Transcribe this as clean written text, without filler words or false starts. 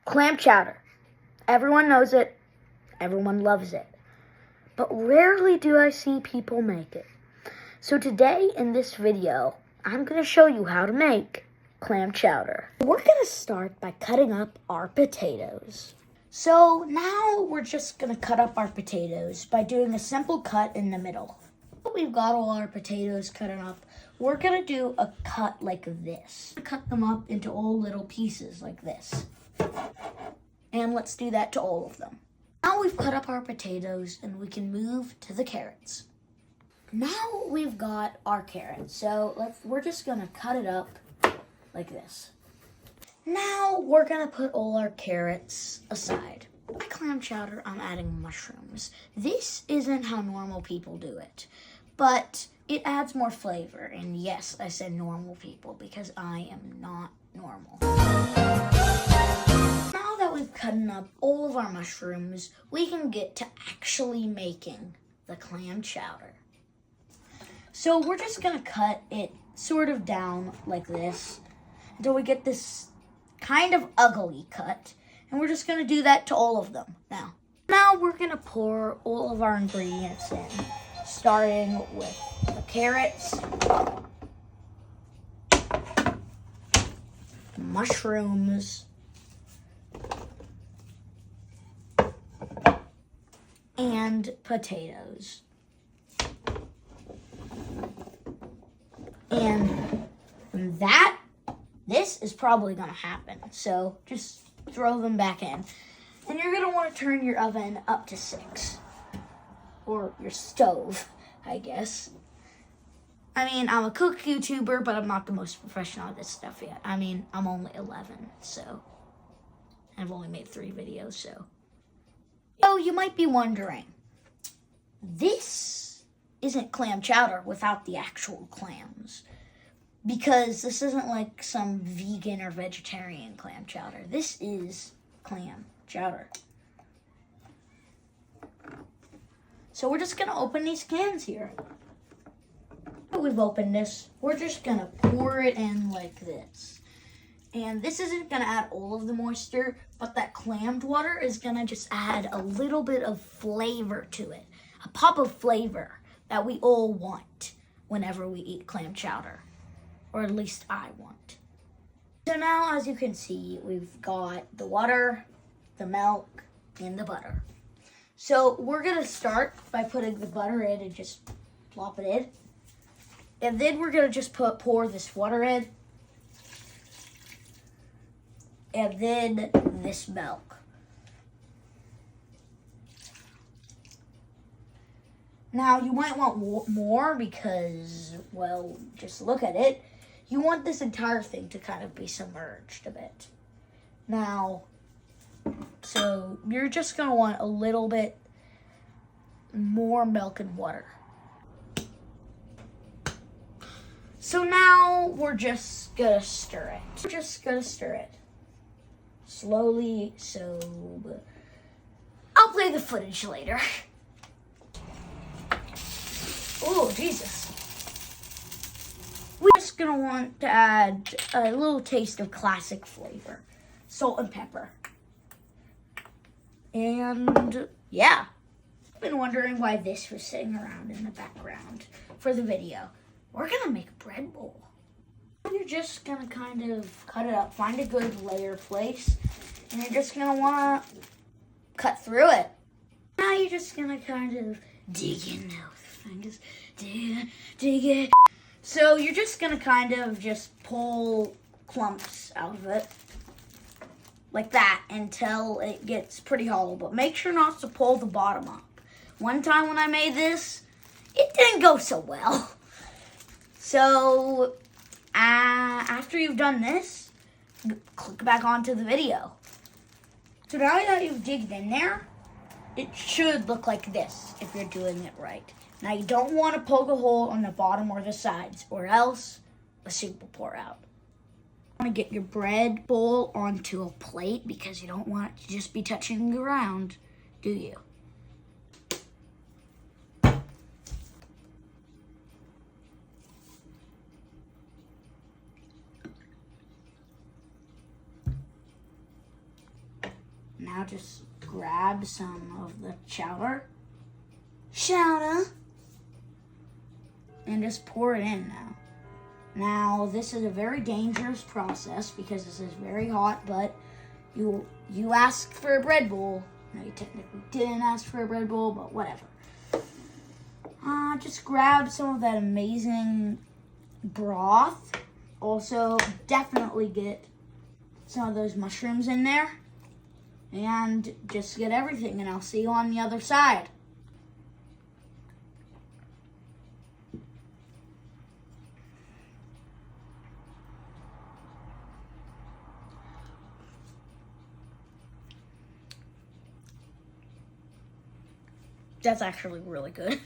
Clam chowder. Everyone knows it. Everyone loves it. But rarely do I see people make it. So today in this video, I'm going to show you how to make clam chowder. We're going to start by cutting up our potatoes. So now we're just going to cut up our potatoes by doing a simple cut in the middle. We've got all our potatoes cut up. We're going to do a cut like this. Cut them up into all little pieces like this. And let's do that to all of them. Now we've cut up our potatoes and we can move to the carrots. Now we've got our carrots, so we're just gonna cut it up like this. Now we're gonna put all our carrots aside. My clam chowder, I'm adding mushrooms. This isn't how normal people do it, but it adds more flavor. And yes, I said normal people because I am not normal. Now that we've cut up all of our mushrooms, we can get to actually making the clam chowder. So we're just gonna cut it sort of down like this until we get this kind of ugly cut. And we're just gonna do that to all of them now. Now we're gonna pour all of our ingredients in, starting with the carrots, mushrooms, and potatoes. And this is probably gonna happen. So just throw them back in. And you're gonna wanna turn your oven up to 6. Or your stove, I guess. I mean, I'm a cook YouTuber, but I'm not the most professional at this stuff yet. I mean, I'm only 11, so I've only made 3 videos, so. So you might be wondering, this isn't clam chowder without the actual clams. Because this isn't like some vegan or vegetarian clam chowder. This is clam chowder. So we're just gonna open these cans here. We've opened this. We're just gonna pour it in like this. And this isn't gonna add all of the moisture, but that clammed water is gonna just add a little bit of flavor to it. A pop of flavor that we all want whenever we eat clam chowder. Or at least I want. So now, as you can see, we've got the water, the milk, and the butter. So we're gonna start by putting the butter in and just plop it in. And then we're gonna just pour this water in. And then this milk. Now you might want more because, well, just look at it. You want this entire thing to kind of be submerged a bit. Now, so you're just gonna want a little bit more milk and water. So now we're just gonna stir it. We're just gonna stir it slowly, so I'll play the footage later. Oh, Jesus. We're just gonna want to add a little taste of classic flavor. Salt and pepper. And yeah. I've been wondering why this was sitting around in the background for the video. We're gonna make a bread bowl. You're just gonna kind of cut it up, find a good layer place, and you're just gonna wanna cut through it. Now you're just gonna kind of dig in now with the fingers. Dig it. So you're just gonna kind of just pull clumps out of it. Like that until it gets pretty hollow. But make sure not to pull the bottom up. One time when I made this, it didn't go so well. So after you've done this, click back onto the video. So now that you've digged in there, it should look like this if you're doing it right. Now you don't want to poke a hole on the bottom or the sides, or else the soup will pour out. You want to get your bread bowl onto a plate because you don't want it to just be touching the ground, do you? Now just grab some of the chowder, and just pour it in now. Now, this is a very dangerous process because this is very hot, but you asked for a bread bowl. No, you technically didn't ask for a bread bowl, but whatever. Just grab some of that amazing broth. Also, definitely get some of those mushrooms in there. And just get everything, and I'll see you on the other side. That's actually really good.